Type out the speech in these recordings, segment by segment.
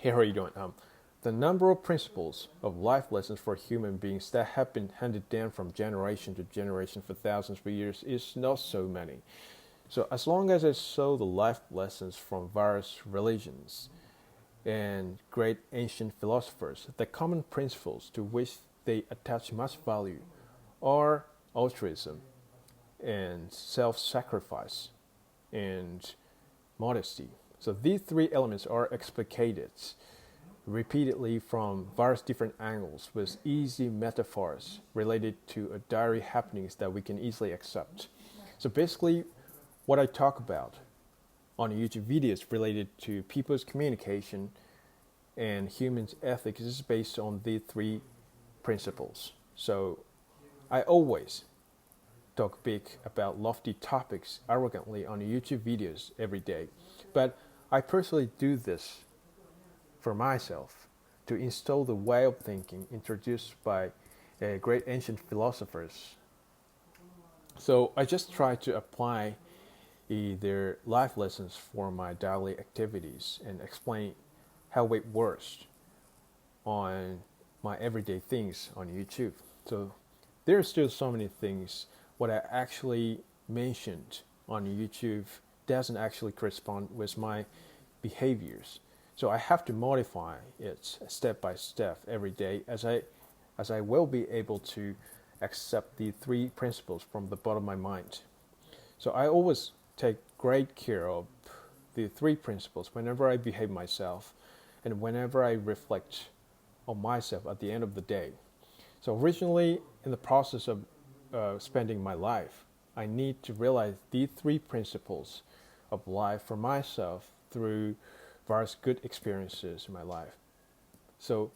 Hey, how are you doing? The number of principles of life lessons for human beings that have been handed down from generation to generation for thousands of years is not so many. So, as long as I saw the life lessons from various religions and great ancient philosophers, the common principles to which they attach much value are altruism and self sacrifice and modesty. So these three elements are explicated repeatedly from various different angles with easy metaphors related to daily happenings that we can easily accept. So basically, what I talk about on YouTube videos related to people's communication and humans' ethics is based on these three principles. So I always talk big about lofty topics arrogantly on YouTube videos every day. But I personally do this for myself to install the way of thinking introduced by great ancient philosophers. So I just try to apply their life lessons for my daily activities and explain how it works on my everyday things on YouTube. So there are still so many things what I actually mentioned on YouTube doesn't actually correspond with my behaviors. So I have to modify it step by step every day as I will be able to accept the three principles from the bottom of my mind. So I always take great care of the three principles whenever I behave myself and whenever I reflect on myself at the end of the day. So originally, in the process of spending my life, I need to realize these three principles of life for myself through various good experiences in my life. So,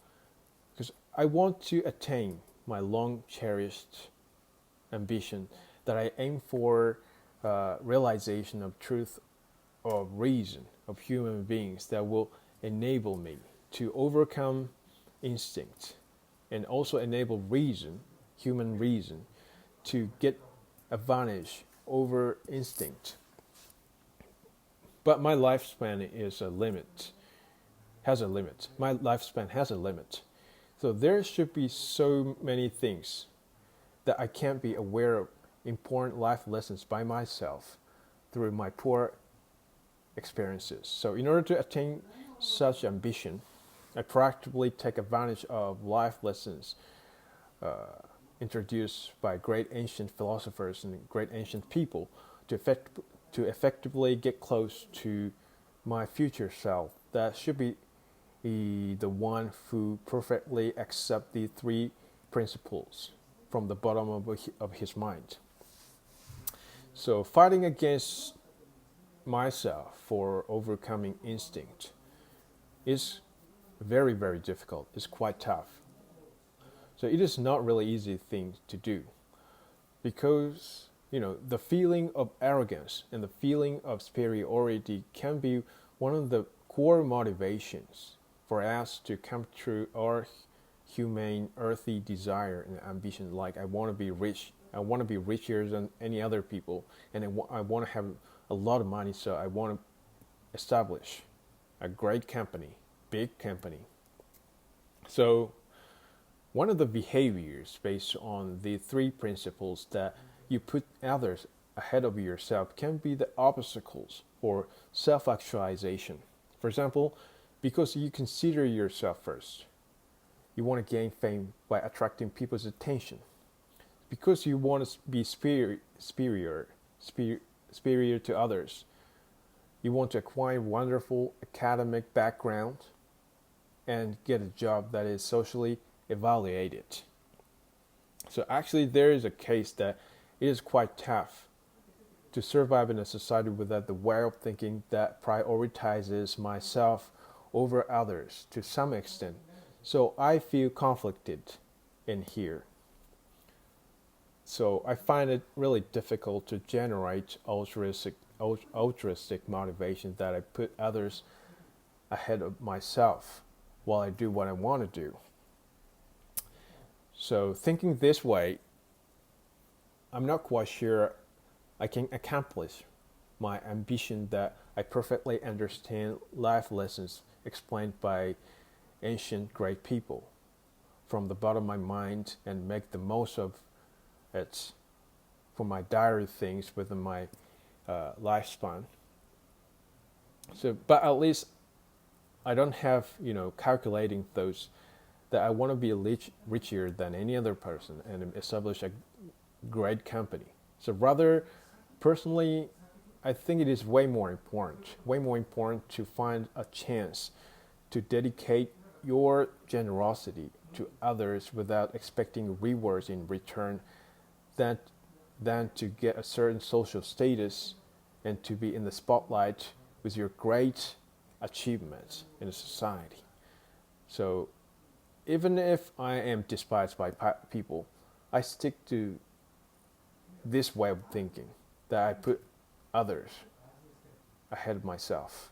because I want to attain my long cherished ambition that I aim for realization of truth of reason of human beings that will enable me to overcome instinct and also enable reason, human reason, to get advantage over instinct. But my lifespan is a limit, has a limit. My lifespan has a limit. So there should be so many things that I can't be aware of important life lessons by myself through my poor experiences. So in order to attain such ambition, I proactively take advantage of life lessons introduced by great ancient philosophers and great ancient people to effectively get close to my future self. That should be the one who perfectly accepts the three principles from the bottom of his mind. So fighting against myself for overcoming instinct is very, very difficult. It's quite tough. So it is not really easy thing to do because the feeling of arrogance and the feeling of superiority can be one of the core motivations for us to come through our humane, earthy desire and ambition. Like I want to be rich. I want to be richer than any other people, and I want to have a lot of money. So I want to establish a great company, big company. So one of the behaviors based on the three principles that you put others ahead of yourself can be the obstacles for self-actualization. For example, because you consider yourself first, you want to gain fame by attracting people's attention. Because you want to be superior to others, you want to acquire wonderful academic background and get a job that is socially evaluated. So actually there is a case that it is quite tough to survive in a society without the way of thinking that prioritizes myself over others to some extent. So I feel conflicted in here. So I find it really difficult to generate altruistic motivation that I put others ahead of myself while I do what I want to do. So thinking this way, I'm not quite sure I can accomplish my ambition that I perfectly understand life lessons explained by ancient great people from the bottom of my mind and make the most of it for my diary things within my lifespan. So, but at least I don't have, calculating those that I want to be richer than any other person and establish a great company. So rather, personally, I think it is way more important to find a chance to dedicate your generosity to others without expecting rewards in return than, than to get a certain social status and to be in the spotlight with your great achievements in a society. So even if I am despised by people, I stick to this way of thinking that I put others ahead of myself.